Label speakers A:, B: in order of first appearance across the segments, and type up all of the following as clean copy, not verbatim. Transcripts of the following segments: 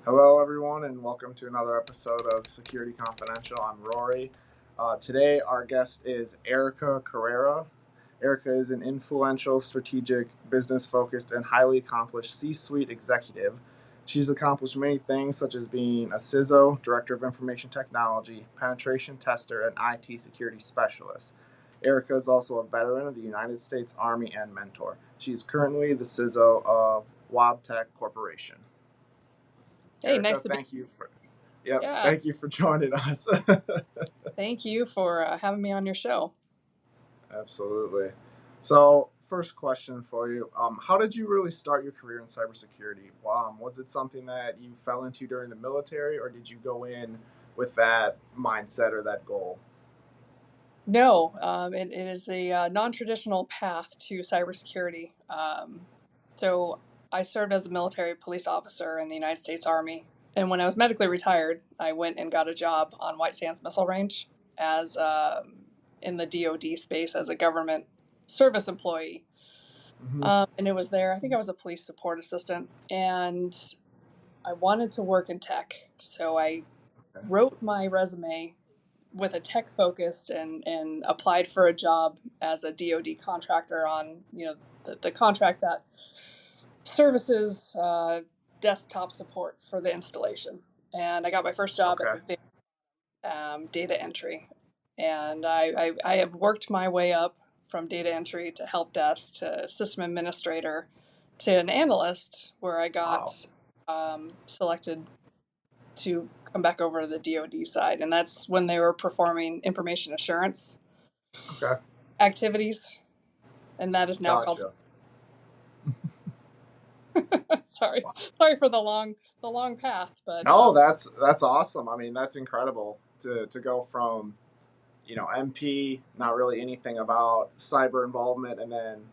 A: Hello, everyone, and welcome to another episode of Security Confidential. I'm Rory. Today, our guest is Erika Carrara. Erika is an influential, strategic, business focused, and highly accomplished C suite executive. She's accomplished many things, such as being a CISO, Director of Information Technology, penetration tester, and IT security specialist. Erika is also a veteran of the United States Army and mentor. She's currently the CISO of Wabtec Corporation.
B: Hey,
A: Erika,
B: nice to be. Yeah,
A: thank you for joining us.
B: thank you for having me on your show.
A: Absolutely. So, first question for you: how did you really start your career in cybersecurity? Was it something that you fell into during the military, or did you go in with that mindset or that goal?
B: No, it is a non-traditional path to cybersecurity. So I served as a military police officer in the United States Army, and when I was medically retired, I went and got a job on White Sands Missile Range as in the DoD space as a government service employee.
A: Mm-hmm.
B: And it was there. I think I was a police support assistant, and I wanted to work in tech, so I
A: Okay.
B: wrote my resume with a tech focus and applied for a job as a DoD contractor on the contract that services desktop support for the installation. And I got my first job at
A: Okay.
B: the data entry, and I have worked my way up from data entry to help desk to system administrator to an analyst, where I
A: Wow.
B: got selected to come back over to the DoD side, and that's when they were performing information assurance
A: Okay.
B: activities, and that is now called.
A: Gotcha.
B: sorry,
A: Wow.
B: sorry for the long path, but
A: No, that's awesome. I mean, that's incredible to go from MP, not really anything about cyber involvement, and then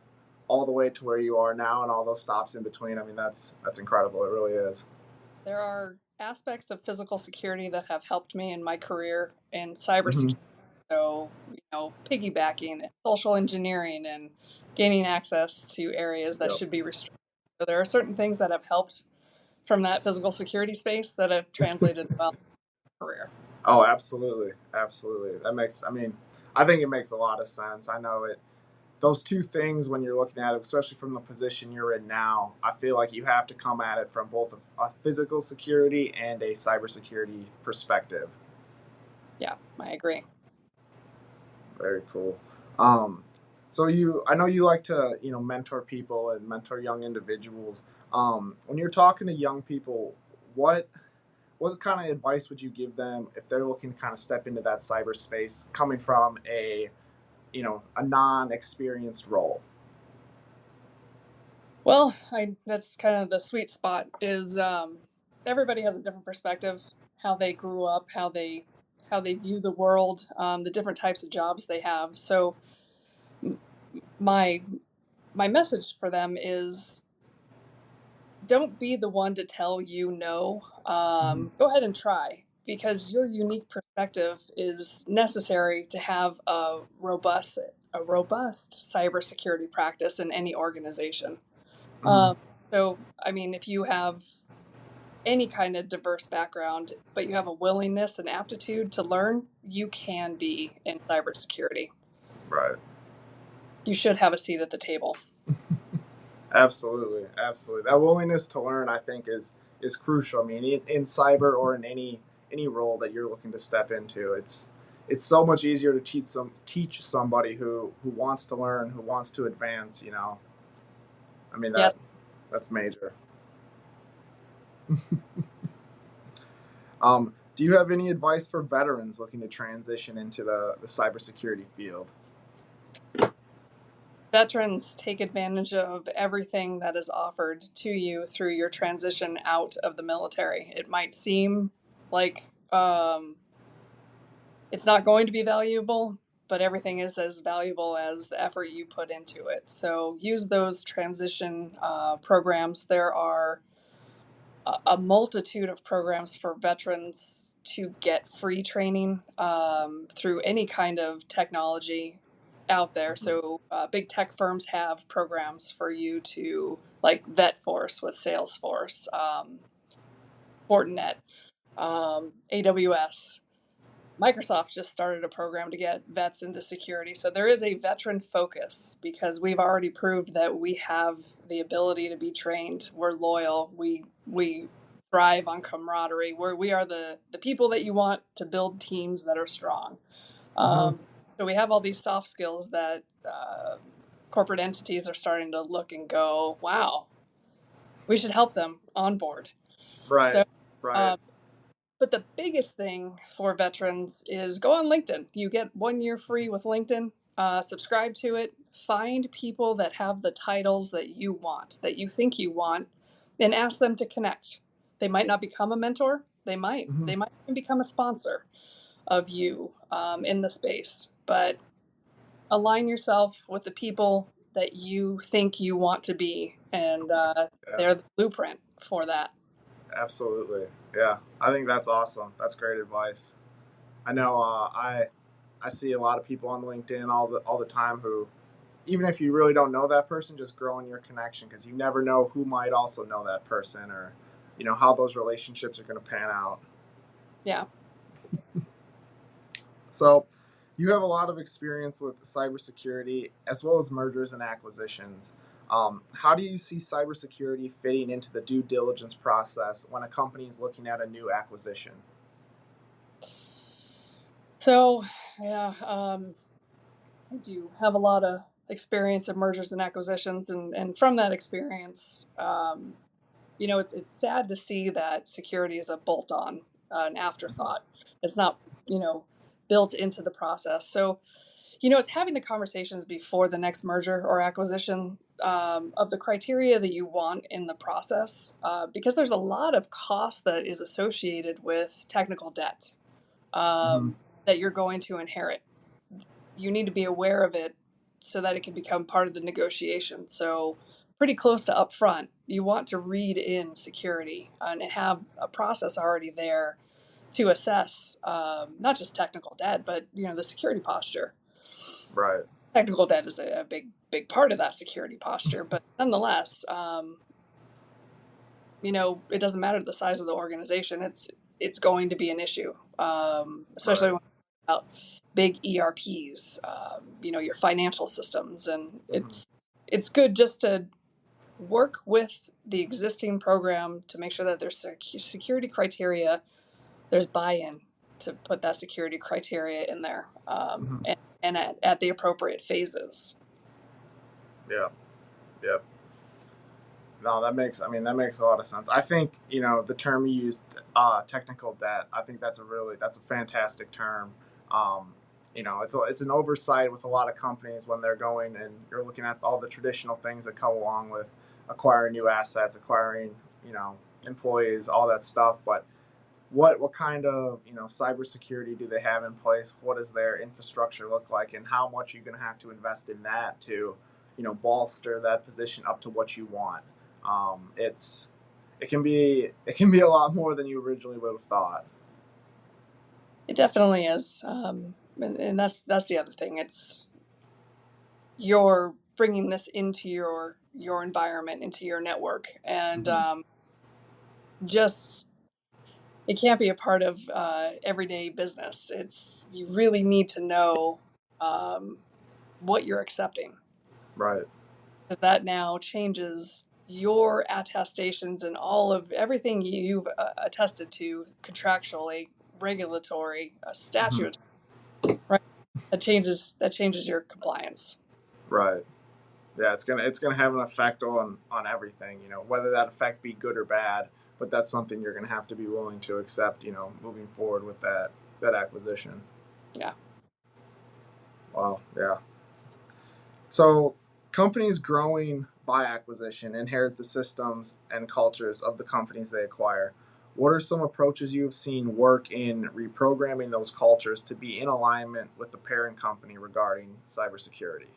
A: all the way to where you are now and all those stops in between. I mean, that's incredible. It really is.
B: there are aspects of physical security that have helped me in my career in
A: Hmm.
B: cybersecurity. So, piggybacking, and social engineering, and gaining access to areas that
A: Yep.
B: should be restricted. So there are certain things that have helped from that physical security space that have translated well in my career.
A: Oh, absolutely, absolutely. That makes. I mean, I think it makes a lot of sense. I know it. Those two things, when you're looking at it, especially from the position you're in now, I feel like you have to come at it from both a physical security and a cybersecurity perspective.
B: Yeah, I agree.
A: Very cool. Um, I know you like to, mentor people and mentor young individuals. When you're talking to young people, what what kind of advice would you give them if they're looking to kind of step into that cyberspace, coming from a non-experienced role?
B: Well, that's kind of the sweet spot is everybody has a different perspective, how they grew up, how they view the world, the different types of jobs they have. So m- my my message for them is don't be the one to tell you no.
A: Hmm.
B: Go ahead and try, because your unique perspective is necessary to have a robust cybersecurity practice in any organization.
A: Hmm.
B: Um, so, I mean, if you have any kind of diverse background, but you have a willingness and aptitude to learn, you can be in cybersecurity.
A: Right.
B: You should have a seat at the table.
A: Absolutely, absolutely. That willingness to learn, I think, is crucial. I mean, in cyber or in any role that you're looking to step into, it's so much easier to teach somebody who wants to learn, who wants to advance. I mean
B: Yes.
A: that's major. Do you have any advice for veterans looking to transition into the cybersecurity field?
B: Veterans take advantage of everything that is offered to you through your transition out of the military. It might seem like it's not going to be valuable, but everything is as valuable as the effort you put into it. So use those transition programs. There are a multitude of programs for veterans to get free training through any kind of technology out there.
A: Mhm.
B: So big tech firms have programs for you to, like VetForce with Salesforce. Fortinet, AWS. Microsoft just started a program to get vets into security. So there is a veteran focus because we've already proved that we have the ability to be trained. We're loyal. We thrive on camaraderie. We are the people that you want to build teams that are strong.
A: Mm-hmm.
B: So we have all these soft skills that corporate entities are starting to look and go, wow, we should help them onboard.
A: Right.
B: So
A: Right.
B: um, but the biggest thing for veterans is go on LinkedIn. You get 1 year free with LinkedIn. Subscribe to it. Find people that have the titles that you want, that you think you want, and ask them to connect. They might not become a mentor. They might.
A: Mm-hmm.
B: They might even become a sponsor of you in the space. But align yourself with the people that you think you want to be, and
A: Yeah.
B: they're the blueprint for that.
A: Absolutely. Yeah. I think that's awesome. That's great advice. I know. I see a lot of people on LinkedIn all the time who, even if you really don't know that person, just growing your connection because you never know who might also know that person, or how those relationships are going to pan out.
B: Yeah.
A: So, you have a lot of experience with cybersecurity as well as mergers and acquisitions. How do you see cybersecurity fitting into the due diligence process when a company is looking at a new acquisition?
B: So, yeah, I do have a lot of experience in mergers and acquisitions, and from that experience, it's sad to see that security is a bolt-on, an afterthought. It's not, you know, built into the process. So, it's having the conversations before the next merger or acquisition of the criteria that you want in the process, because there's a lot of cost that is associated with technical debt
A: Mm-hmm.
B: that you're going to inherit. You need to be aware of it so that it can become part of the negotiation. So, pretty close to upfront, you want to read in security and have a process already there to assess not just technical debt, but the security posture.
A: Right.
B: Technical debt is a big part of that security posture, but nonetheless, it doesn't matter the size of the organization. It's going to be an issue, especially
A: Right.
B: when about big ERPs, your financial systems, and
A: Mm-hmm.
B: it's good just to work with the existing program to make sure that there's security criteria, there's buy-in to put that security criteria in there,
A: Mm-hmm.
B: and at the appropriate phases.
A: Yeah. Yep. No, that makes a lot of sense. I think the term you used, technical debt. I think that's a fantastic term. Um, it's an oversight with a lot of companies when they're going and you're looking at all the traditional things that come along with acquiring new assets, acquiring you know employees, all that stuff. But what kind of cybersecurity do they have in place? What does their infrastructure look like, and how much are you going to have to invest in that to bolster that position up to what you want? It's it can be a lot more than you originally would have thought.
B: It definitely is, and that's the other thing. It's you're bringing this into your environment, into your network, and
A: Mm-hmm.
B: just it can't be a part of everyday business. You really need to know um, what you're accepting,
A: Right.
B: because that now changes your attestations and all of everything you've attested to contractually, regulatory,
A: Mm-hmm.
B: statute, right? That changes your compliance.
A: Right. Yeah, it's gonna have an effect on everything. Whether that effect be good or bad, but that's something you're gonna have to be willing to accept. Moving forward with that acquisition.
B: Yeah.
A: Wow. Yeah. So, companies growing by acquisition inherit the systems and cultures of the companies they acquire. What are some approaches you have seen work in reprogramming those cultures to be in alignment with the parent company regarding cybersecurity?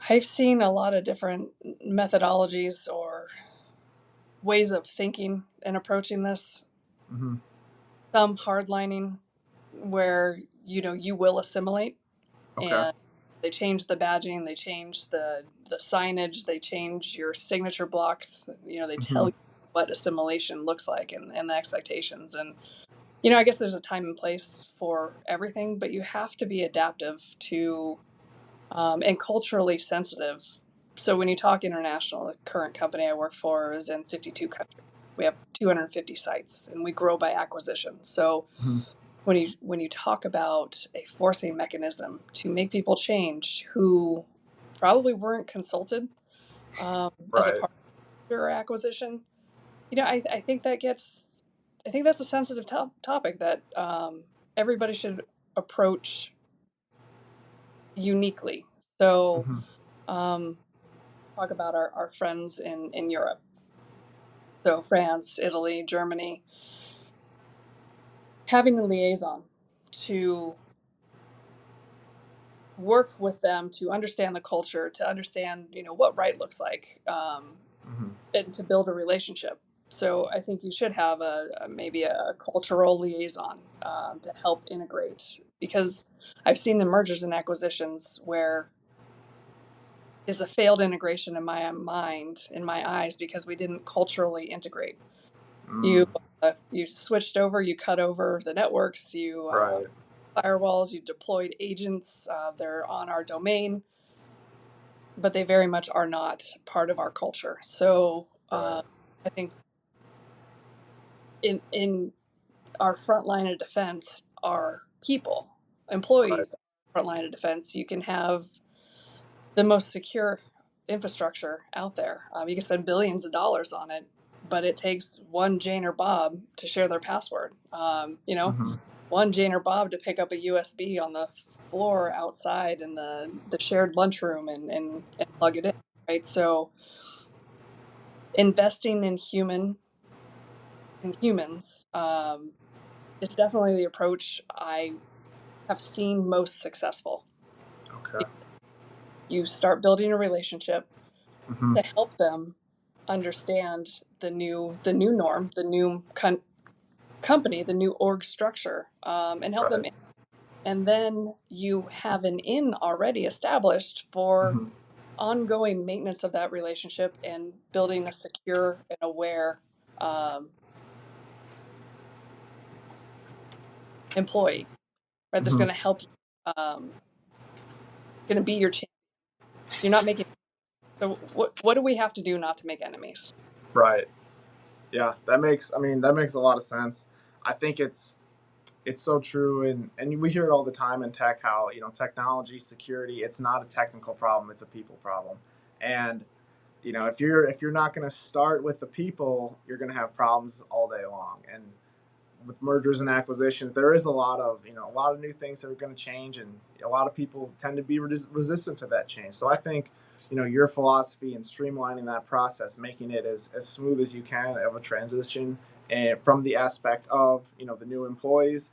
B: I've seen a lot of different methodologies or ways of thinking and approaching this.
A: Mm-hmm.
B: Some hardlining where you will assimilate,
A: Okay.
B: and they change the badging, they change the signage, they change your signature blocks. They
A: Mm-hmm.
B: tell you. what assimilation looks like and the expectations. And, you know, I guess there's a time and place for everything, but you have to be adaptive to and culturally sensitive. So when you talk international, the current company I work for is in 52 countries. We have 250 sites, and we grow by acquisition. So
A: Mm-hmm.
B: when you talk about a forcing mechanism to make people change who probably weren't consulted as a
A: Right.
B: part of your acquisition, you know, I think that gets, I think that's a sensitive topic that everybody should approach uniquely. So,
A: Mm-hmm.
B: um, talk about our friends in Europe. So, France, Italy, Germany, having a liaison to work with them to understand the culture, to understand, you know, what right looks like,
A: Mm-hmm.
B: and to build a relationship. So I think you should have maybe a cultural liaison to help integrate, because I've seen the mergers and acquisitions where is a failed integration in my mind, in my eyes, because we didn't culturally integrate.
A: Mm.
B: You switched over, you cut over the networks, you
A: Right.
B: firewalls, you deployed agents. They're on our domain, but they very much are not part of our culture. So
A: Right.
B: I think in our front line of defense are people,
A: Right.
B: employees. Front line of defense, you can have the most secure infrastructure out there. You can spend billions of dollars on it, but it takes one Jane or Bob to share their password. You know,
A: Mm-hmm.
B: one Jane or Bob to pick up a USB on the floor outside in the shared lunchroom and plug it in. Right. So investing in humans is definitely the approach I have seen most successful.
A: Okay.
B: You start building a relationship
A: Mm-hmm.
B: to help them understand the new norm, the new company, the new org structure, and help them.
A: Right.
B: And then you have an in already established for
A: Mm-hmm.
B: ongoing maintenance of that relationship and building a secure and aware um, employee, right? That's
A: Mm-hmm.
B: going to help you, going to be your champion. You're not making. So what do we have to do not to make enemies?
A: Right. Yeah, that makes, I mean, that makes a lot of sense. I think it's so true, and we hear it all the time in tech, how, you know, technology security, it's not a technical problem, it's a people problem. And, you know, if you're not going to start with the people, you're going to have problems all day long. And with mergers and acquisitions, there is a lot of, you know, a lot of new things that are going to change, and a lot of people tend to be resistant to that change. So I think, you know, your philosophy in streamlining that process, making it as smooth as you can of a transition, and from the aspect of, you know, the new employees,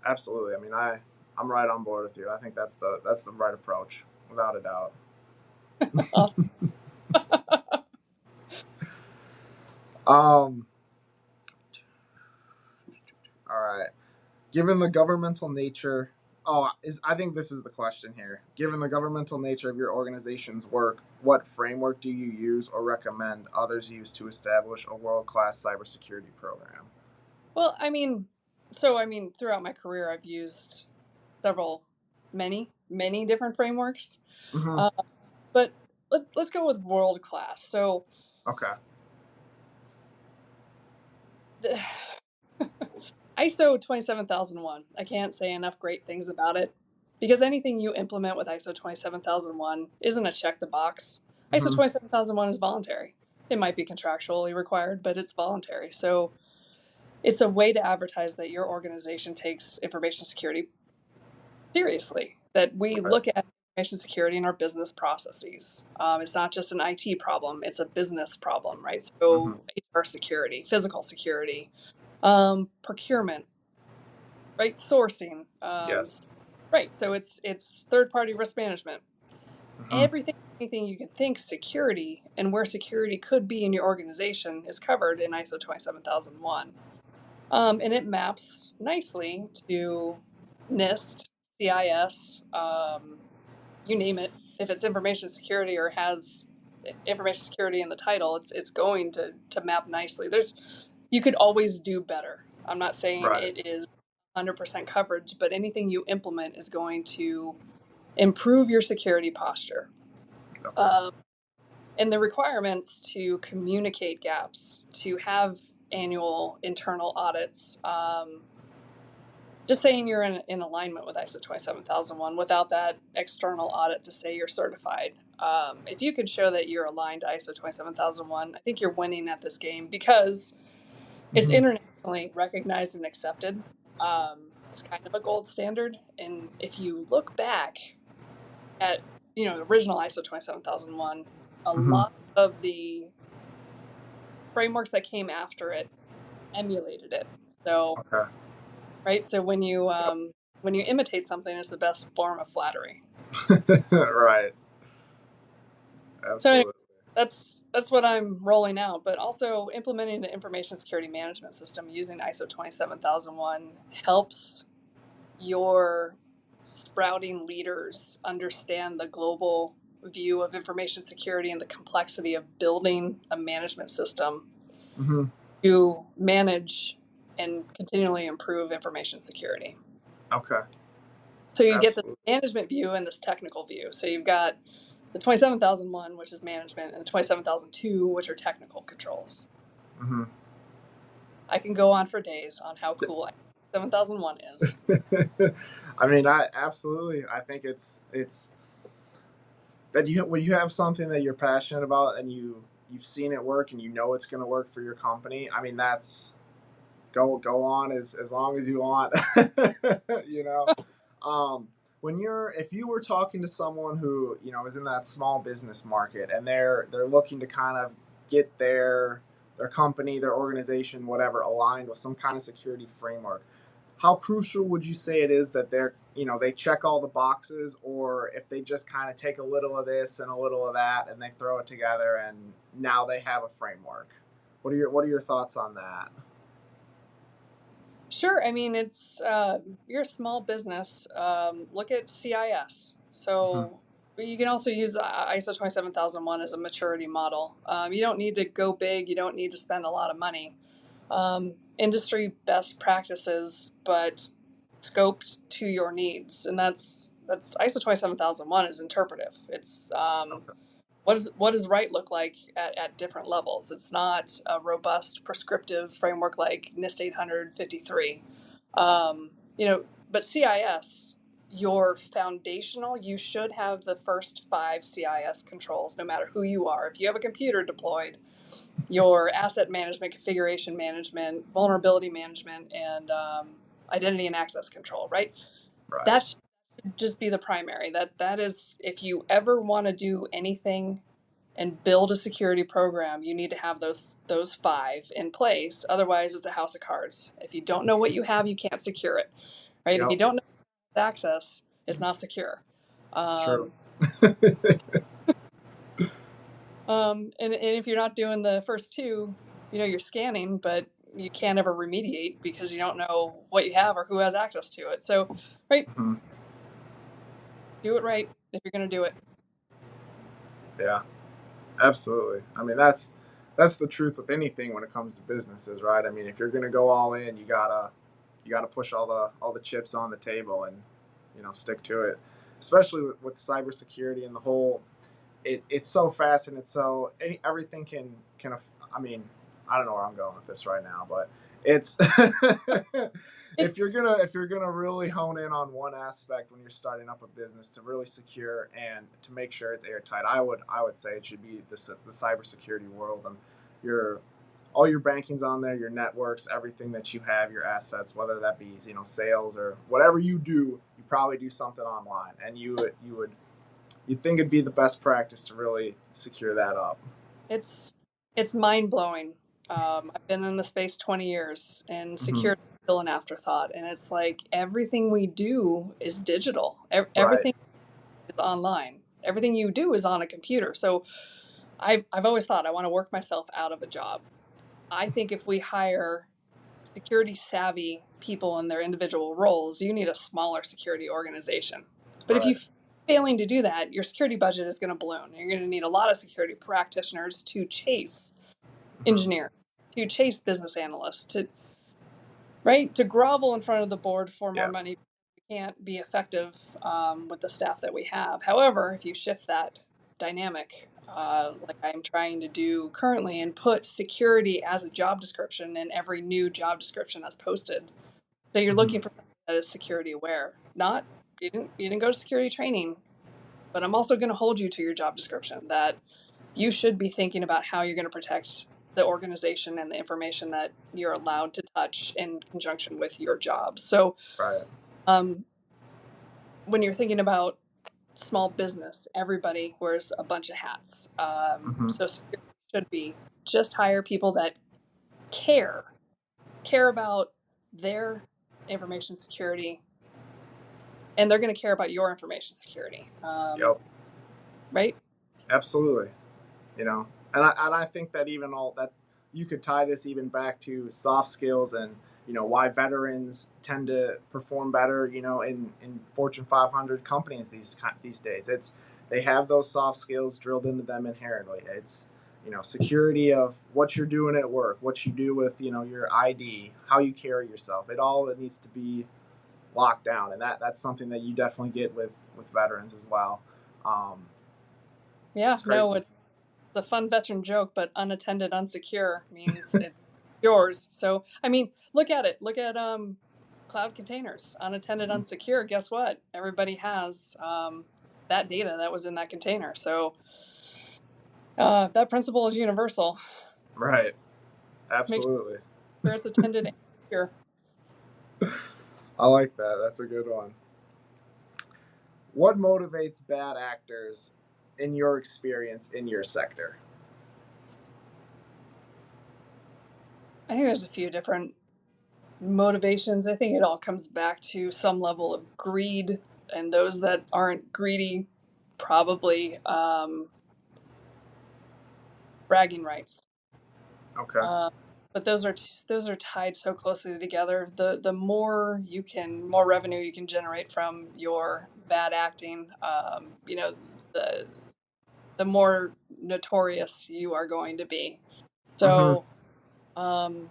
A: absolutely. I mean, I'm right on board with you. I think that's the right approach, without a doubt.
B: Awesome.
A: um, all right. Given the governmental nature, I think this is the question here. Given the governmental nature of your organization's work, what framework do you use or recommend others use to establish a world-class cybersecurity program?
B: Well, I mean, throughout my career, I've used several, many different frameworks.
A: Mm-hmm.
B: Uh, but let's go with world class. So
A: Okay.
B: the ISO 27001. I can't say enough great things about it, because anything you implement with ISO 27001 isn't a check the box. ISO
A: Mm-hmm.
B: 27001 is voluntary. It might be contractually required, but it's voluntary. So it's a way to advertise that your organization takes information security seriously, that we
A: Right.
B: look at information security in our business processes. It's not just an IT problem, it's a business problem, right?
A: Mm-hmm.
B: So HR security, physical security, procurement, right? Sourcing,
A: Yes.
B: right? So it's third party risk management.
A: Mm-hmm.
B: Everything, anything you can think security and where security could be in your organization is covered in ISO 27001. And it maps nicely to NIST, CIS, you name it. If it's information security or has information security in the title, it's going to map nicely. You could always do better. I'm not saying
A: Right.
B: it is 100% coverage, but anything you implement is going to improve your security posture.
A: Okay.
B: And the requirements to communicate gaps, to have annual internal audits, just saying you're in alignment with ISO 27001 without that external audit to say you're certified. If you could show that you're aligned to ISO 27001, I think you're winning at this game because it's internationally recognized and accepted. It's kind of a gold standard. And if you look back at, the original ISO 27001, a lot of the frameworks that came after it emulated it. So,
A: Okay.
B: right. So when you imitate something, it's the best form of flattery.
A: Right.
B: So anyway,
A: Absolutely.
B: that's what I'm rolling out, but also implementing the information security management system using ISO 27001 helps your sprouting leaders understand the global view of information security and the complexity of building a management system to manage and continually improve information security.
A: Okay.
B: So you get the
A: Absolutely.
B: management view and this technical view. So you've got the 27001, which is management, and the 27002, which are technical controls. I can go on for days on how cool 7001 is.
A: I mean, I absolutely. I think it's that when you have something that you're passionate about and you've seen it work and you know it's going to work for your company. I mean, that's go on as long as you want. you know, when if you were talking to someone who is in that small business market and they're looking to kind of get their company, their organization, whatever, aligned with some kind of security framework, how crucial would you say it is that they check all the boxes, or if they just kind of take a little of this and a little of that and they throw it together and now they have a framework? What are your thoughts on that?
B: Sure. I mean, it's you're a small business. Look at CIS. So you can also use ISO 27001 as a maturity model. You don't need to go big. You don't need to spend a lot of money. Industry best practices, but scoped to your needs, and that's ISO 27001 is interpretive. It's what does right look like at different levels. It's not a robust prescriptive framework like NIST 853. But CIS, your foundational, you should have the first 5 CIS controls, no matter who you are. If you have a computer deployed, your asset management, configuration management, vulnerability management, and identity and access control, right?
A: Right.
B: That should just be the primary. That is, if you ever want to do anything and build a security program, you need to have those 5 in place. Otherwise, it's a house of cards. If you don't know what you have, you can't secure it, right? If you
A: Yep.
B: don't know access, it's not secure.
A: It's true.
B: And if you're not doing the first 2, you're scanning, but you can't ever remediate because you don't know what you have or who has access to it. So, right, do it right if you're going to do it.
A: Yeah. Absolutely. I mean, that's the truth with anything when it comes to businesses, right? I mean, if you're going to go all in, you gotta push all the chips on the table and stick to it. Especially with cybersecurity and the whole, it's so fast and it's so everything can. I mean, I don't know where I'm going with this right now, but it's if you're gonna really hone in on one aspect when you're starting up a business to really secure and to make sure it's airtight, I would say it should be the cybersecurity world, and all your banking's on there, your networks, everything that you have, your assets, whether that be sales or whatever you do, you probably do something online, and you'd think it'd be the best practice to really secure that up.
B: It's mind blowing. I've been in the space 20 years, and
A: Mm-hmm.
B: security is still an afterthought. And it's like everything we do is digital.
A: Right.
B: Everything is online. Everything you do is on a computer. So I've always thought I want to work myself out of a job. I think if we hire security savvy people in their individual roles, you need a smaller security organization. But if
A: Right.
B: Failing to do that, your security budget is going to balloon. You're going to need a lot of security practitioners to chase engineers, to chase business analysts, to grovel in front of the board for more
A: Yeah.
B: money. We can't be effective with the staff that we have. However, if you shift that dynamic, like I'm trying to do currently, and put security as a job description in every new job description that's posted, so you're looking for something that is security aware. Not you didn't go to security training, but I'm also going to hold you to your job description that you should be thinking about how you're going to protect the organization and the information that you're allowed to touch in conjunction with your job. So,
A: Right.
B: when you're thinking about small business, everybody wears a bunch of hats. So security should be just hire people that care about their information security, and they're going to care about your information security.
A: Yep.
B: Right?
A: Absolutely. And I think that even all that you could tie this even back to soft skills and why veterans tend to perform better in Fortune 500 companies these days. They have those soft skills drilled into them inherently. It's security of what you're doing at work, what you do with your ID, how you carry yourself. It needs to be locked down, and that's something that you definitely get with veterans as well.
B: Yeah,
A: it's crazy.
B: it's a fun veteran joke, but unattended, unsecure means it's yours. So, I mean, look at it. Look at cloud containers, unattended, unsecure. Guess what? Everybody has that data that was in that container. So, that principle is universal.
A: Right.
B: Make
A: Absolutely.
B: sure it's attended and secure.
A: I like that. That's a good one. What motivates bad actors in your experience in your sector?
B: I think there's a few different motivations. I think it all comes back to some level of greed, and those that aren't greedy probably bragging rights.
A: Okay.
B: But those are tied so closely together. The more revenue you can generate from your bad acting, the more notorious you are going to be.
A: Mm-hmm.
B: So,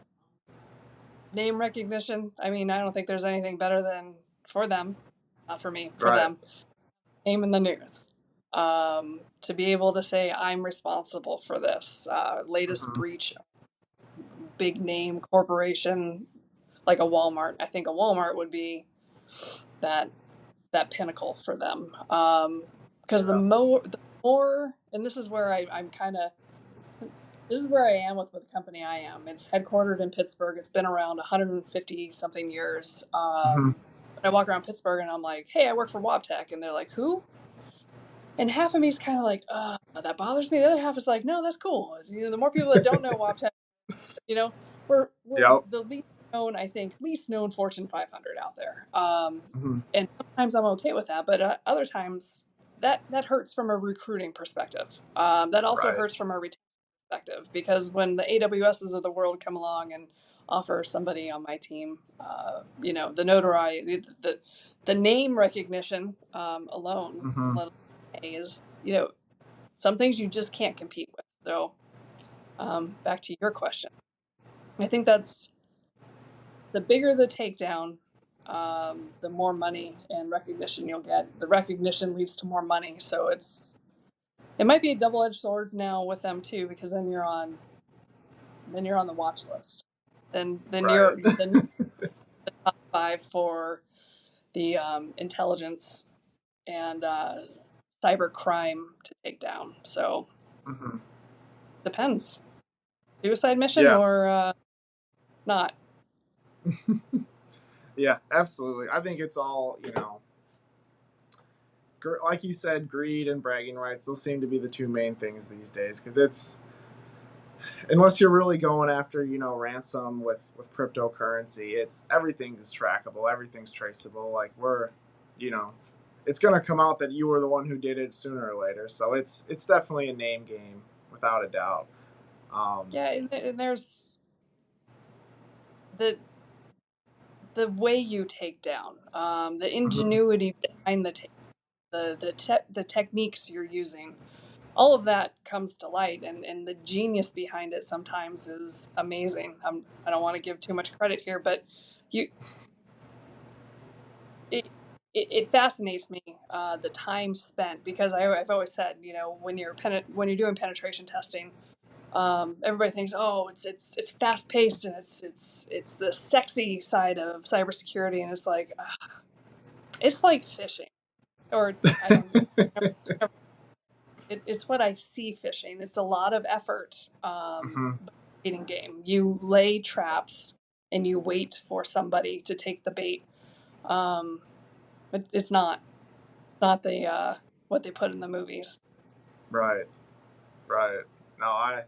B: name recognition. I mean, I don't think there's anything better than for them, not for me, for
A: Right.
B: them. Name in the news. To be able to say I'm responsible for this latest
A: Mm-hmm.
B: breach, big name corporation like a Walmart. I think a Walmart would be that pinnacle for them. Because
A: Yeah.
B: the more, and this is where I'm kind of, this is where I am with the company I am. It's headquartered in Pittsburgh. It's been around 150 something years.
A: Mm-hmm.
B: I walk around Pittsburgh and I'm like, hey, I work for Wabtec, and they're like, who? And half of me is kind of like, that bothers me. The other half is like, no, that's cool. The more people that don't know Wabtec, you know, we're
A: Yep.
B: the least known Fortune 500 out there.
A: Mm-hmm.
B: And sometimes I'm okay with that, but other times that hurts from a recruiting perspective. That also
A: Right.
B: hurts from a retention perspective, because when the AWSs of the world come along and offer somebody on my team, the notoriety, the name recognition alone,
A: Mm-hmm.
B: let alone pay, is some things you just can't compete with. So back to your question, I think that's the bigger the takedown, the more money and recognition you'll get. The recognition leads to more money, so it might be a double-edged sword now with them too, because then you're on the watch list. Then
A: Right.
B: you're the top five for the intelligence and cyber crime to take down. So
A: Mm-hmm.
B: depends. Suicide mission
A: Yeah.
B: or not.
A: Yeah. Absolutely. I think it's all like you said, greed and bragging rights. Those seem to be the two main things these days, because it's unless you're really going after ransom with cryptocurrency, it's everything is trackable, everything's traceable. Like you know it's going to come out that you were the one who did it sooner or later. So it's definitely a name game without a doubt.
B: Yeah, and there's the way you take down, the
A: Mhm.
B: ingenuity behind the take. the techniques you're using. All of that comes to light, and the genius behind it sometimes is amazing. I don't want to give too much credit here, but you it fascinates me, the time spent, because I've always said, when you're doing penetration testing, everybody thinks, oh, it's fast paced and it's the sexy side of cybersecurity, and it's like fishing, or it's I don't know. It's what I see fishing. It's a lot of effort, but baiting game. You lay traps and you wait for somebody to take the bait. But it's not the what they put in the movies.
A: Right. Right. No, I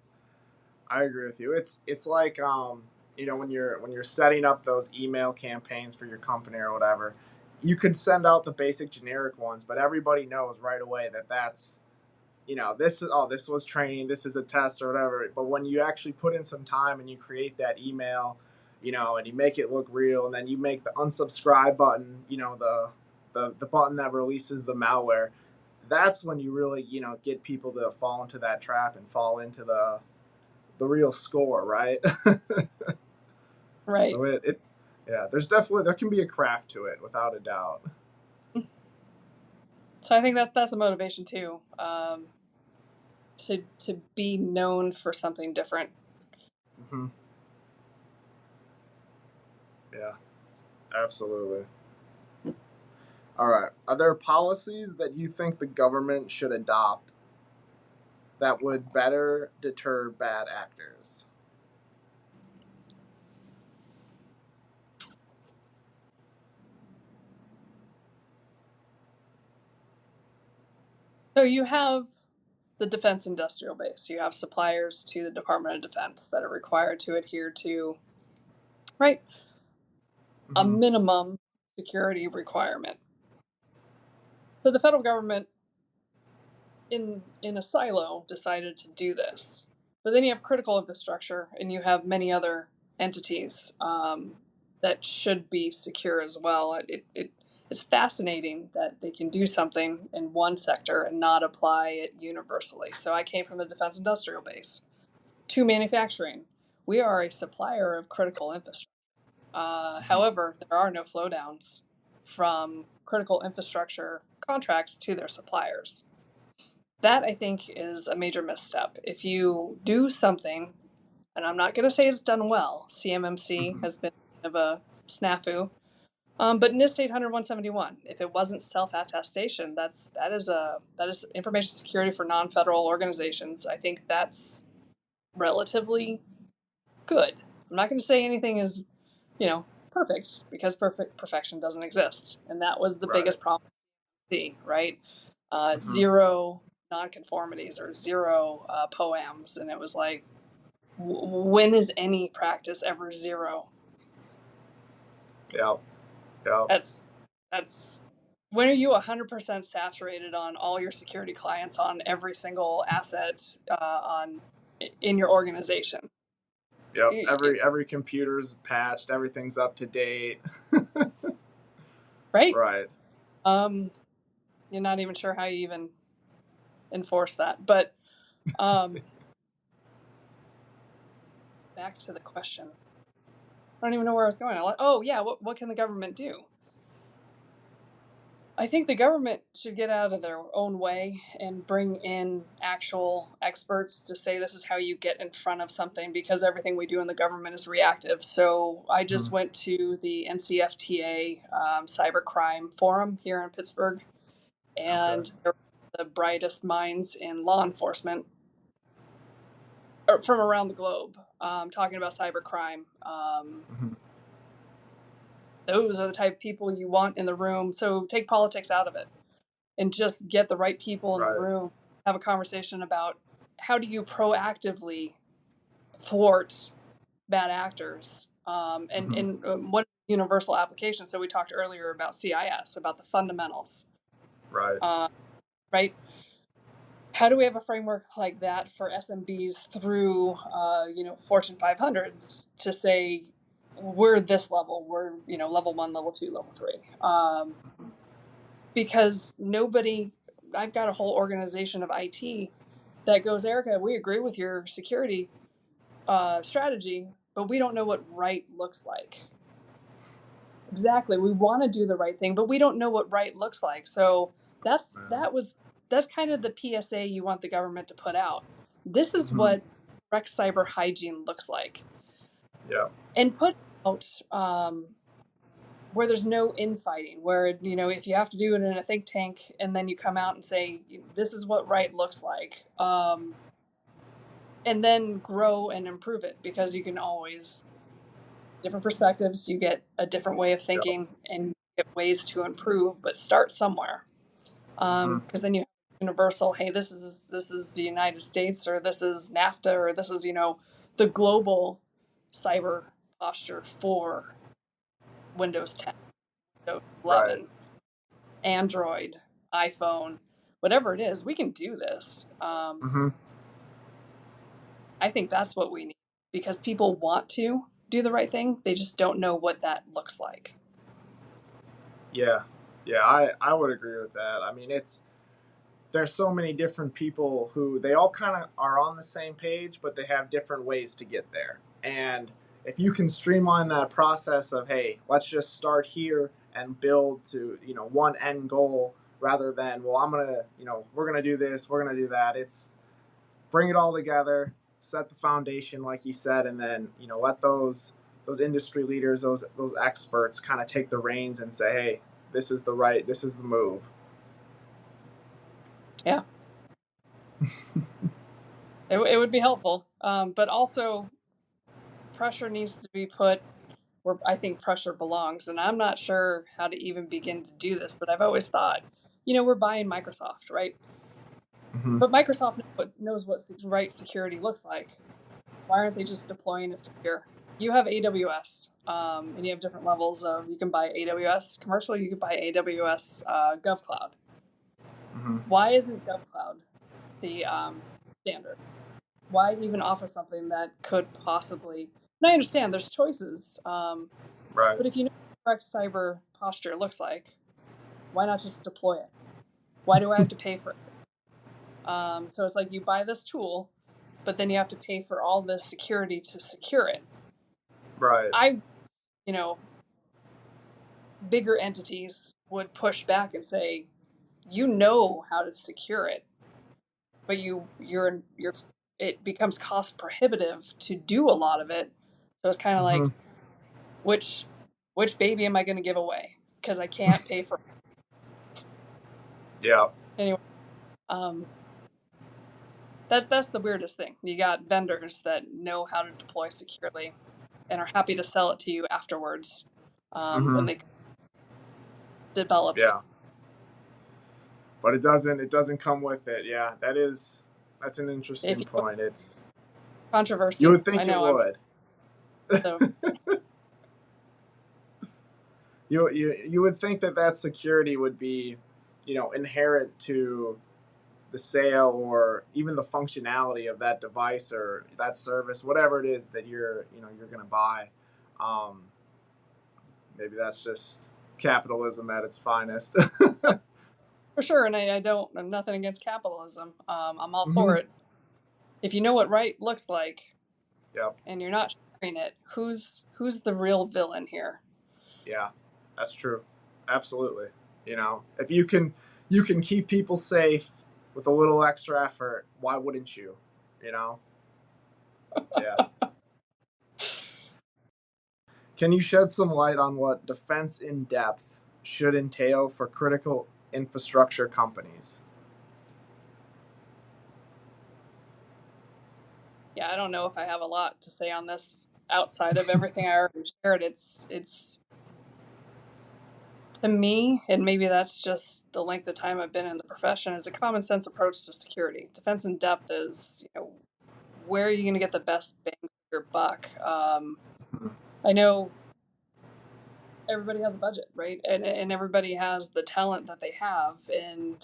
A: agree with you. It's like when you're setting up those email campaigns for your company or whatever, you could send out the basic generic ones, but everybody knows right away that that's this was training, this is a test or whatever. But when you actually put in some time and you create that email, and you make it look real, and then you make the unsubscribe button, the button that releases the malware, that's when you really, get people to fall into that trap and fall into the real score, right?
B: Right.
A: So there can be a craft to it without a doubt.
B: So I think that's a motivation too, to be known for something different.
A: Mm-hmm. Yeah, absolutely. All right. Are there policies that you think the government should adopt that would better deter bad actors?
B: So you have the defense industrial base. You have suppliers to the Department of Defense that are required to adhere to, right, a
A: Mm-hmm.
B: minimum security requirement. So the federal government, in a silo, decided to do this. But then you have critical infrastructure, and you have many other entities, that should be secure as well. It's fascinating that they can do something in one sector and not apply it universally. So I came from the defense industrial base to manufacturing. We are a supplier of critical infrastructure. However, there are no flowdowns from critical infrastructure contracts to their suppliers. That, I think, is a major misstep. If you do something, and I'm not going to say it's done well, CMMC
A: Mm-hmm.
B: has been kind of a snafu. But NIST 800-171, if it wasn't self-attestation, that is information security for non-federal organizations. I think that's relatively good. I'm not going to say anything is, perfect, because perfection doesn't exist, and that was the
A: Right.
B: biggest problem. Right,
A: Mm-hmm.
B: zero nonconformities or zero poems, and it was like, when is any practice ever zero?
A: Yep. Yep.
B: That's when are you 100% saturated on all your security clients on every single asset, on in your organization?
A: Yep. Every computer's patched, everything's up to date.
B: Right.
A: Right.
B: Um, you're not even sure how you even enforce that. But back to the question. I don't even know where I was going. Oh yeah, what can the government do? I think the government should get out of their own way and bring in actual experts to say this is how you get in front of something, because everything we do in the government is reactive. So I just
A: Mm-hmm.
B: went to the NCFTA, cybercrime forum here in Pittsburgh,
A: Okay.
B: and they're the brightest minds in law enforcement, or from around the globe, talking about cybercrime.
A: Mm-hmm.
B: Those are the type of people you want in the room. So take politics out of it and just get the right people in the
A: Right.
B: room, have a conversation about how do you proactively thwart bad actors,
A: Mm-hmm.
B: what universal application. So we talked earlier about CIS, about the fundamentals,
A: Right.
B: uh, right? How do we have a framework like that for SMBs through, Fortune 500s, to say we're this level, we're level 1, level 2, level 3. because I've got a whole organization of IT that goes, Erika, we agree with your security strategy, but we don't know what right looks like. Exactly. We want to do the right thing, but we don't know what right looks like. So that's kind of the PSA you want the government to put out. This is what direct cyber hygiene looks like.
A: Yeah.
B: And put out where there's no infighting, where, if you have to do it in a think tank and then you come out and say, this is what right looks like, and then grow and improve it, because you can always, different perspectives, you get a different way of thinking and get ways to improve, but start somewhere. Because then you have universal, hey, this is the United States, or this is NAFTA, or this is, the global cyber posture for Windows 10, Windows 11,
A: Right.
B: Android, iPhone, whatever it is. We can do this. I think that's what we need, because people want to do the right thing. They just don't know what that looks like.
A: Yeah. Yeah, I would agree with that. I mean, there's so many different people who they all kind of are on the same page, but they have different ways to get there. And if you can streamline that process of, hey, let's just start here and build to, one end goal, rather than, well, we're going to do this, we're going to do that. It's bring it all together, set the foundation, like you said, and then, let those industry leaders, those experts kind of take the reins and say, hey, this is the move.
B: Yeah. It would be helpful. But also, pressure needs to be put where I think pressure belongs. And I'm not sure how to even begin to do this, but I've always thought, we're buying Microsoft, right? But Microsoft knows what right security looks like. Why aren't they just deploying it secure? You have AWS, and you have different levels of, you can buy AWS commercial, you can buy AWS GovCloud. Why isn't GovCloud the standard? Why even offer something that could possibly, and I understand there's choices,
A: Right.
B: but if you know what correct cyber posture looks like, why not just deploy it? Why do I have to pay for it? So it's like you buy this tool, but then you have to pay for all this security to secure it.
A: Right.
B: Bigger entities would push back and say, you know how to secure it, but it becomes cost prohibitive to do a lot of it. So it's kind of like, which baby am I going to give away? Because I can't pay for it.
A: Yeah.
B: Anyway, that's the weirdest thing. You got vendors that know how to deploy securely and are happy to sell it to you afterwards, when they develop.
A: Yeah. But it doesn't come with it. Yeah, that's an interesting point. It's
B: controversy.
A: You would think
B: I know,
A: it would.
B: So.
A: You would think that security would be, inherent to the sale or even the functionality of that device or that service, whatever it is that you're going to buy. Maybe that's just capitalism at its finest.
B: For sure, and I'm nothing against capitalism. I'm all for it. If you know what right looks like,
A: Yep.
B: and you're not sharing it, who's the real villain here?
A: Yeah, that's true. Absolutely. If you can keep people safe with a little extra effort, why wouldn't you? Yeah. Can you shed some light on what defense in depth should entail for critical infrastructure companies?
B: Yeah, I don't know if I have a lot to say on this outside of everything I already shared. It's to me, and maybe that's just the length of time I've been in the profession, is a common sense approach to security. Defense in depth is, where are you going to get the best bang for your buck? I know everybody has a budget, right? And everybody has the talent that they have, and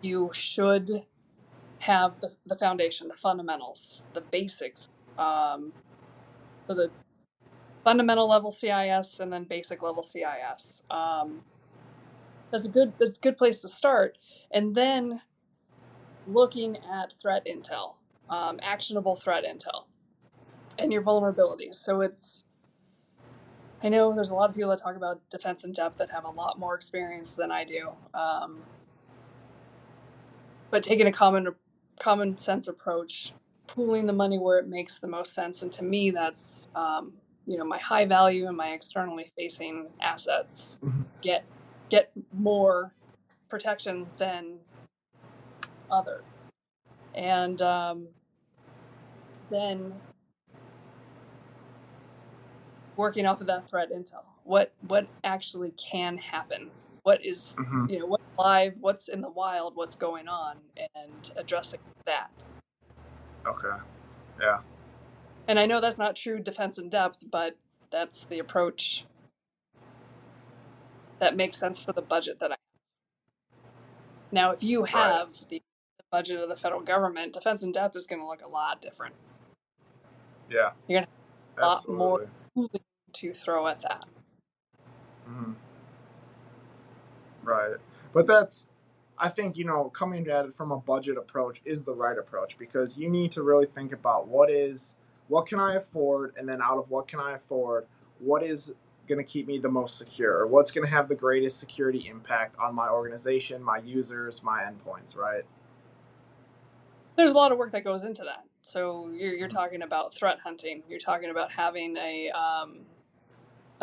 B: you should have the foundation, the fundamentals, the basics. So the fundamental level CIS and then basic level CIS. That's a good place to start. And then looking at threat intel, actionable threat intel, and your vulnerabilities. So I know there's a lot of people that talk about defense in depth that have a lot more experience than I do. But taking a common sense approach, pooling the money where it makes the most sense, and to me, that's my high value and my externally facing assets get more protection than others, and then working off of that threat intel, what actually can happen, what is what's live, what's in the wild, what's going on, and addressing that.
A: Okay. Yeah.
B: And I know that's not true defense in depth, but that's the approach that makes sense for the budget that I have. Now, if you have the budget of the federal government, defense in depth is going to look a lot different.
A: Yeah.
B: You're going to have a lot more
A: Absolutely.
B: to throw at that.
A: Right. But that's, I think, coming at it from a budget approach is the right approach, because you need to really think about what can I afford, and then out of what can I afford, what is going to keep me the most secure, or what's going to have the greatest security impact on my organization, my users, my endpoints, right?
B: There's a lot of work that goes into that. So you're talking about threat hunting. You're talking about having a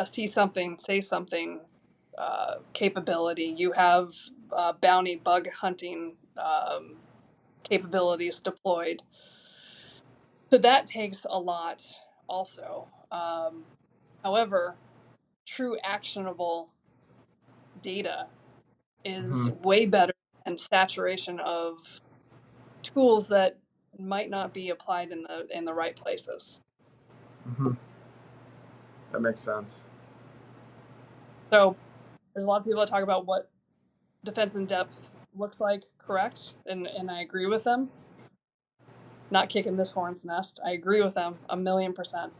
B: see something, say something capability. You have bounty bug hunting capabilities deployed. So that takes a lot also. However, true actionable data is way better than saturation of tools that might not be applied in the right places.
A: That makes sense.
B: So there's a lot of people that talk about what defense in depth looks like, correct? And I agree with them. Not kicking this hornet's nest. I agree with them 1,000,000%.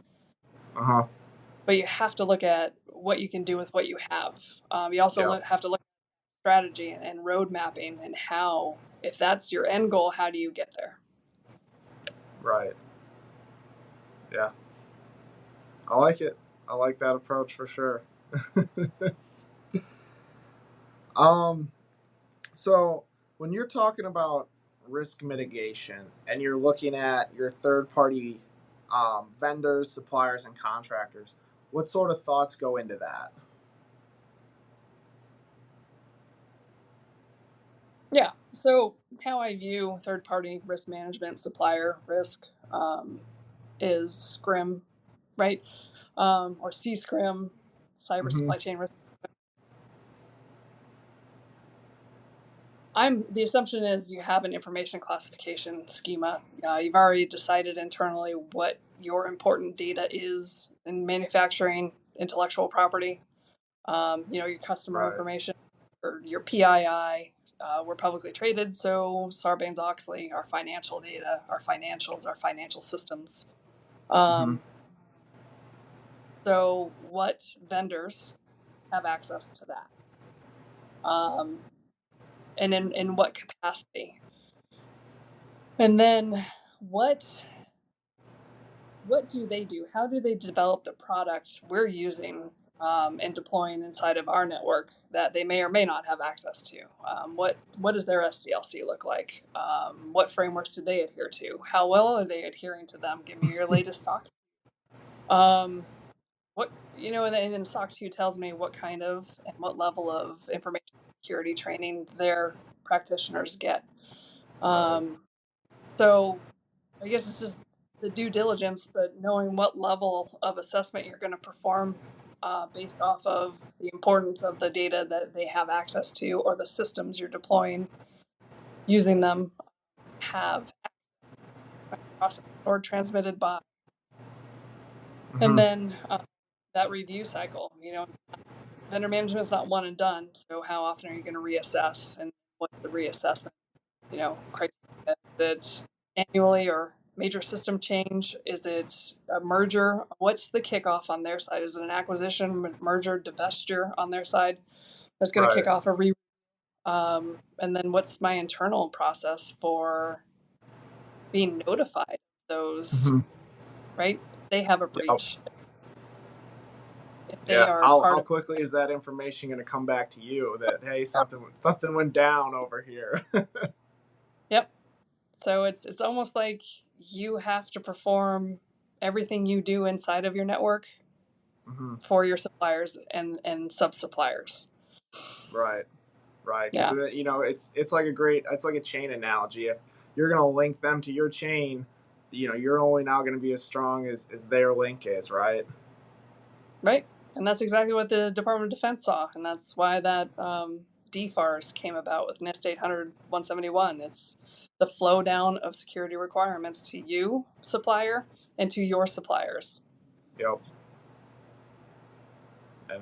B: But you have to look at what you can do with what you have. You also have to look at strategy and road mapping, and how, if that's your end goal, how do you get there?
A: Right. Yeah. I like it. I like that approach for sure. So when you're talking about risk mitigation and you're looking at your third party vendors, suppliers, and contractors, what sort of thoughts go into that?
B: Yeah. So how I view third party risk management, supplier risk, is SCRIM, right? Or CSCRIM, cyber supply chain risk. The assumption is you have an information classification schema. You've already decided internally what your important data is in manufacturing, intellectual property, your customer information, or your PII. We're publicly traded, so Sarbanes-Oxley, our financial data, our financials, our financial systems. So what vendors have access to that? And in what capacity? And then what do they do? How do they develop the product we're using and deploying inside of our network that they may or may not have access to? What does their SDLC look like? What frameworks do they adhere to? How well are they adhering to them? Give me your latest SOC. And SOC 2 tells me what kind of and what level of information security training their practitioners get. So I guess it's just the due diligence, but knowing what level of assessment you're going to perform based off of the importance of the data that they have access to, or the systems you're deploying using them have processed or transmitted by. And then that review cycle, vendor management is not one and done. So how often are you going to reassess, and what's the reassessment, criteria? Is it annually, or major system change? Is it a merger? What's the kickoff on their side? Is it an acquisition, merger, divestiture on their side? That's going to
A: Right.
B: kick off a and then what's my internal process for being notified of those,
A: Mm-hmm.
B: right? If they have a
A: Yep.
B: breach, if they
A: Yeah.
B: are
A: How
B: part of.
A: quickly is that information going to come back to you that, hey, something went down over here?
B: Yep. So it's almost like you have to perform everything you do inside of your network
A: Mm-hmm.
B: for your suppliers and sub suppliers.
A: Right. Right. Because
B: Yeah.
A: it's like it's like a chain analogy. If you're going to link them to your chain, you're only now going to be as strong as their link is, right?
B: Right. And that's exactly what the Department of Defense saw. And that's why that DFARS came about with NIST 800-171. It's the flow down of security requirements to you, supplier, and to your suppliers.
A: Yep. Yeah.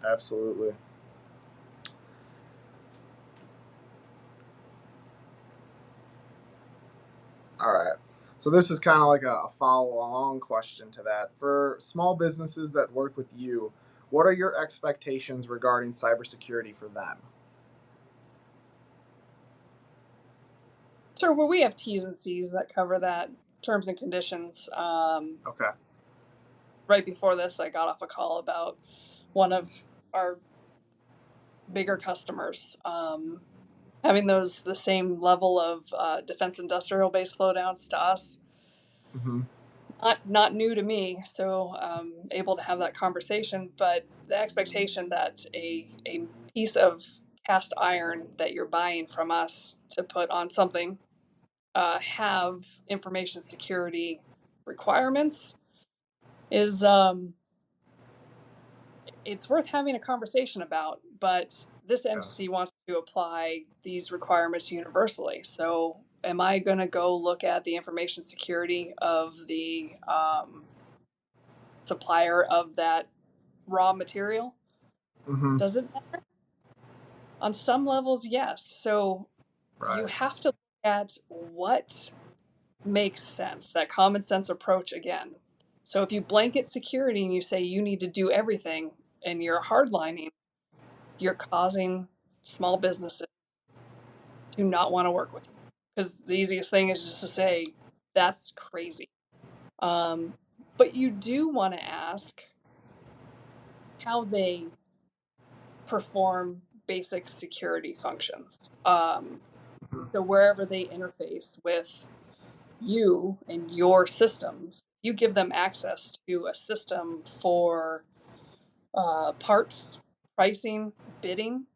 A: Absolutely. All right. So this is kind of like a follow-along question to that. For small businesses that work with you, what are your expectations regarding cybersecurity for them?
B: So, well, we have T's and C's that cover that, terms and conditions.
A: Okay.
B: Right before this, I got off a call about one of our bigger customers having the same level of defense industrial base slowdowns to us.
A: Mm-hmm.
B: Not new to me, so able to have that conversation. But the expectation that a piece of cast iron that you're buying from us to put on something have information security requirements is it's worth having a conversation about. But this
A: Yeah.
B: entity wants to apply these requirements universally. So am I going to go look at the information security of the supplier of that raw material?
A: Mm-hmm.
B: Does it matter? On some levels, yes. So you
A: Right.
B: have to look at what makes sense, that common sense approach again. So if you blanket security and you say you need to do everything and you're hardlining, you're causing small businesses to not want to work with you. Because the easiest thing is just to say, that's crazy. But you do want to ask how they perform basic security functions.
A: Mm-hmm.
B: So wherever they interface with you and your systems, you give them access to a system for parts, pricing, bidding,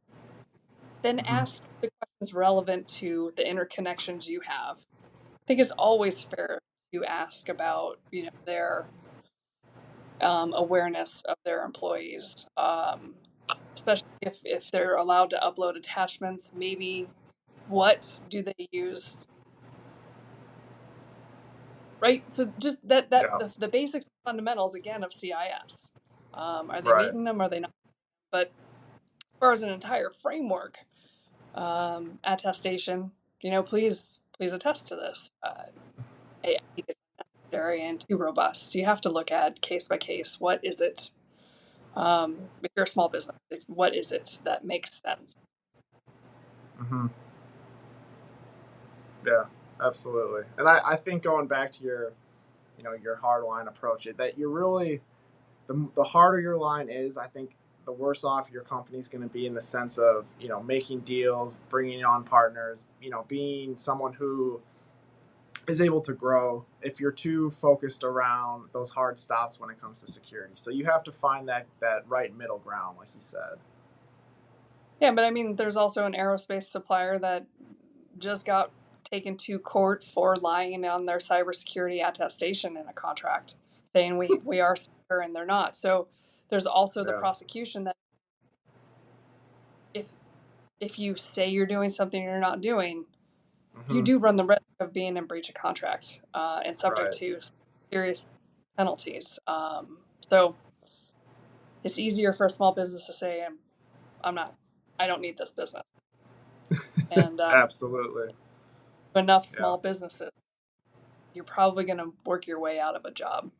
B: then
A: Mm-hmm.
B: ask the questions relevant to the interconnections you have. I think it's always fair to ask about their awareness of their employees, especially if they're allowed to upload attachments. Maybe what do they use, right? So just
A: Yeah.
B: the basics fundamentals again of CIS. Are they
A: Right.
B: meeting them? Are they not? But as far as an entire framework attestation, please attest to this. I think it's necessary and too robust. You have to look at case by case. What is it? If you're a small business, what is it that makes sense?
A: Mm-hmm. Yeah. Absolutely. And I think going back to your hard line approach, that you're really the harder your line is, I think the worse off your company's going to be in the sense of making deals, bringing on partners, being someone who is able to grow if you're too focused around those hard stops when it comes to security. So you have to find that right middle ground, like you said.
B: Yeah, but I mean, there's also an aerospace supplier that just got taken to court for lying on their cybersecurity attestation in a contract, saying we are secure and they're not. So there's also the
A: Yeah.
B: prosecution that if if you say you're doing something you're not doing, you
A: Mm-hmm.
B: do run the risk of being in breach of contract and subject
A: Right.
B: to serious penalties. So it's easier for a small business to say, I'm not, I don't need this business. And
A: Absolutely.
B: enough
A: Yeah.
B: small businesses, you're probably going to work your way out of a job.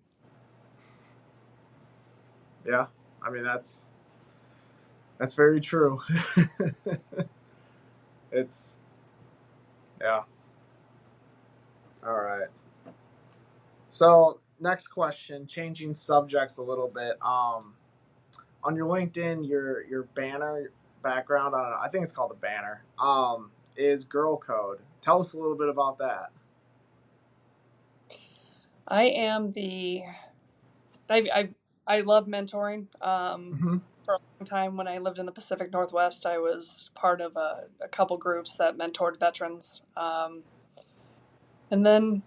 A: Yeah. I mean, that's That's very true. It's yeah. All right. So next question, changing subjects a little bit. On your LinkedIn, your banner background, I don't know, I think it's called a banner. Is girl code. Tell us a little bit about that.
B: I am I I love mentoring.
A: Mm-hmm.
B: For a long time, when I lived in the Pacific Northwest, I was part of a couple groups that mentored veterans. And then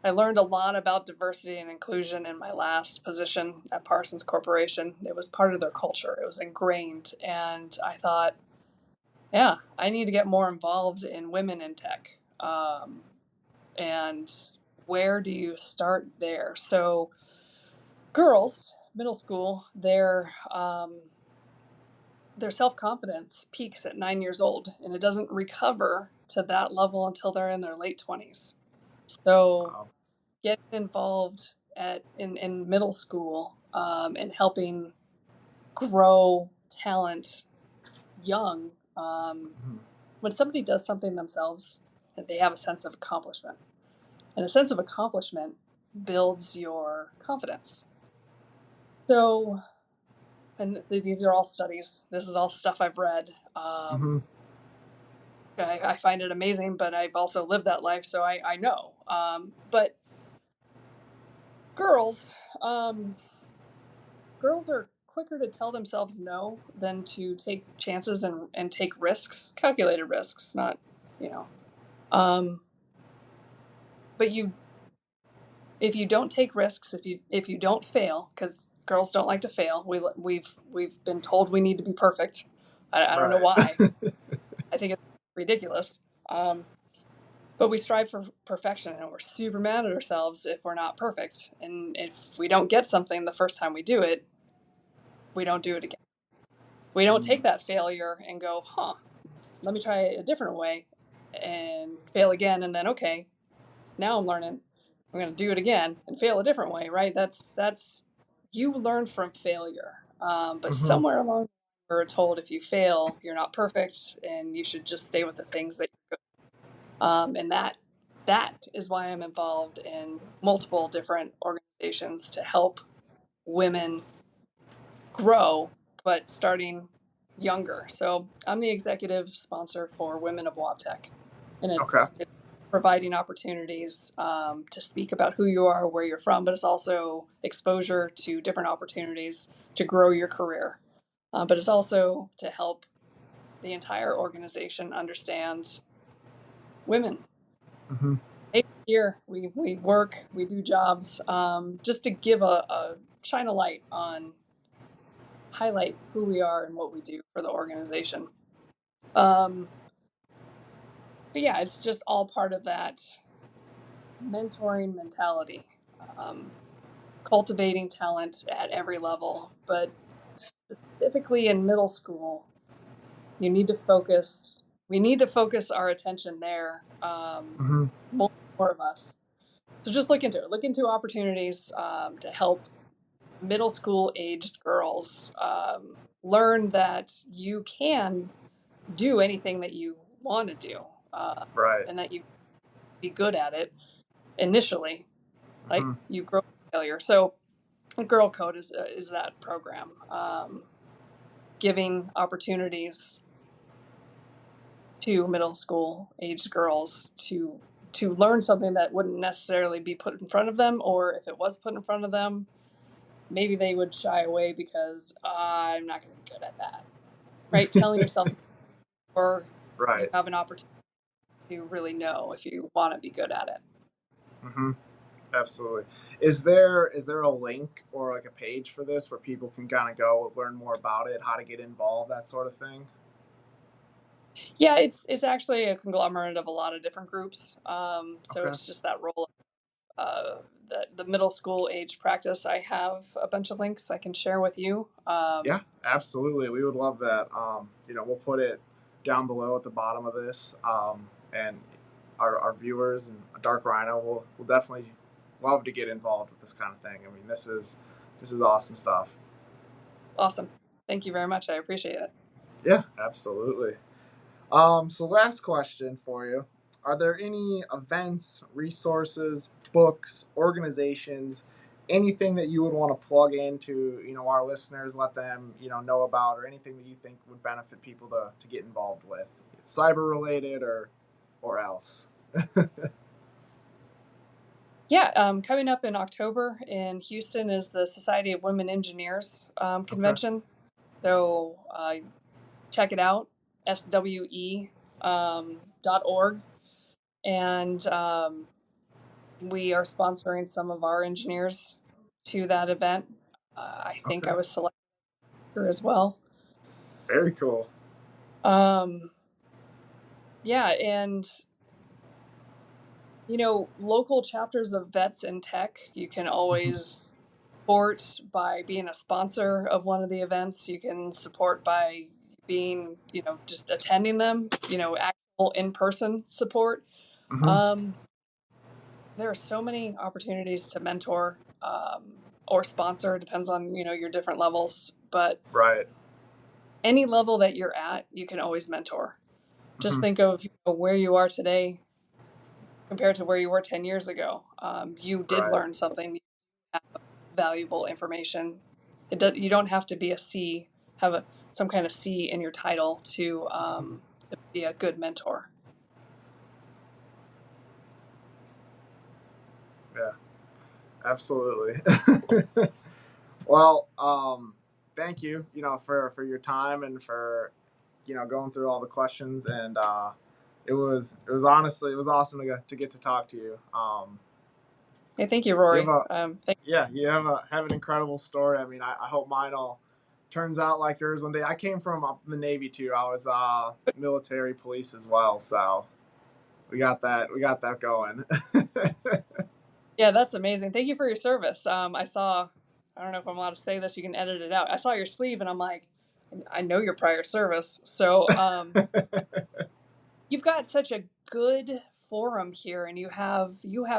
B: I learned a lot about diversity and inclusion in my last position at Parsons Corporation. It was part of their culture, it was ingrained. And I thought, yeah, I need to get more involved in women in tech. And where do you start there? So, girls, middle school, their self confidence peaks at 9 years old, and it doesn't recover to that level until they're in their late 20s. So,
A: Wow.
B: getting involved in middle school and helping grow talent young.
A: Mm-hmm.
B: When somebody does something themselves, they have a sense of accomplishment, and a sense of accomplishment builds your confidence. So, and these are all studies. This is all stuff I've read.
A: Mm-hmm.
B: I find it amazing, but I've also lived that life, so I know. But girls, um, girls are quicker to tell themselves no than to take chances and take risks, calculated risks, not, you know. Um, but if you don't take risks, if you don't fail, because girls don't like to fail, we've been told we need to be perfect. I don't know
A: Right.
B: why. I think it's ridiculous. Um, but we strive for perfection, and we're super mad at ourselves if we're not perfect. And if we don't get something the first time we do it, we don't do it again. We don't
A: Mm.
B: take that failure and go, huh, let me try it a different way and fail again. And then, okay, now I'm learning. I'm going to do it again and fail a different way, right? That's you learn from failure. But
A: Mm-hmm.
B: somewhere along, we're told if you fail, you're not perfect, and you should just stay with the things that you're good. And that is why I'm involved in multiple different organizations to help women grow, but starting younger. So I'm the executive sponsor for Women of Wabtec, and
A: Okay.
B: it's providing opportunities to speak about who you are, where you're from, but it's also exposure to different opportunities to grow your career. But it's also to help the entire organization understand women.
A: Mm-hmm.
B: Hey, here we work, we do jobs, just to give a shine a light on highlight who we are and what we do for the organization. Um, so yeah, it's just all part of that mentoring mentality, um, cultivating talent at every level, but specifically in middle school, you need to focus. We need to focus our attention there.
A: Mm-hmm.
B: More of us. So just look into it. Look into opportunities to help middle school aged girls learn that you can do anything that you want to do,
A: Right.
B: and that you be good at it initially, like
A: Mm-hmm.
B: you grow failure. So Girl Code is that program, giving opportunities to middle school aged girls to learn something that wouldn't necessarily be put in front of them, or if it was put in front of them, maybe they would shy away because I'm not going to be good at that. Right? Telling yourself, or you
A: Right.
B: have an opportunity to really know if you want to be good at it.
A: Mm-hmm. Absolutely. Is there a link or like a page for this where people can kind of go learn more about it, how to get involved, that sort of thing?
B: Yeah, it's actually a conglomerate of a lot of different groups. So
A: Okay.
B: it's just that role. The middle school age practice. I have a bunch of links I can share with you.
A: Yeah, absolutely. We would love that. We'll put it down below at the bottom of this, and our viewers and Dark Rhino will definitely love to get involved with this kind of thing. I mean, this is awesome stuff.
B: Awesome. Thank you very much. I appreciate it.
A: Yeah, absolutely. So last question for you. Are there any events, resources, books, organizations, anything that you would want to plug into, our listeners, let them, know about, or anything that you think would benefit people to get involved with, cyber related or else?
B: Yeah, coming up in October in Houston is the Society of Women Engineers
A: Okay.
B: convention. So check it out, swe.org. And we are sponsoring some of our engineers to that event. I think I
A: Okay.
B: was selected as well.
A: Very cool.
B: Yeah, and local chapters of Vets in Tech, you can always support by being a sponsor of one of the events. You can support by being, just attending them, actual in-person support.
A: Mm-hmm.
B: There are so many opportunities to mentor or sponsor, depends on, your different levels. But
A: Right.
B: any level that you're at, you can always mentor. Just
A: Mm-hmm.
B: think of where you are today compared to where you were 10 years ago. You did
A: Right.
B: learn something, you have valuable information. You don't have to be a C, have some kind of C in your title to be a good mentor.
A: Yeah, absolutely. Well, thank you, for your time and for, going through all the questions. And it was awesome to get to talk to you.
B: Hey, thank you,
A: You have
B: Rory.
A: you have an incredible story. I mean, I hope mine all turns out like yours one day. I came from the Navy too. I was military police as well, so we got that going.
B: Yeah, that's amazing. Thank you for your service. I don't know if I'm allowed to say this, you can edit it out. I saw your sleeve and I'm like, I know your prior service. So you've got such a good forum here, and you have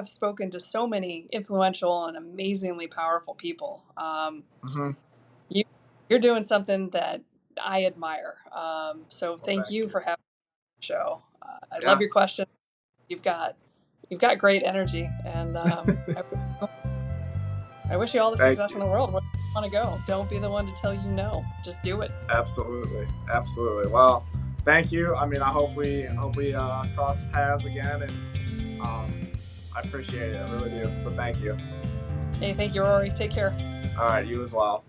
B: spoken to so many influential and amazingly powerful people.
A: Mm-hmm.
B: You, you're doing something that I admire. So
A: Well,
B: thank
A: thank
B: you
A: you.
B: for having the show. I love
A: Yeah.
B: your question. You've got great energy, and I wish you all the
A: Thank
B: success in
A: you.
B: the world. Where you want to go? Don't be the one to tell you no. Just do it.
A: Absolutely, absolutely. Well, thank you. I mean, I hope we cross paths again, and I appreciate it. I really do. So thank you.
B: Hey, thank you, Rory. Take care.
A: All right, you as well.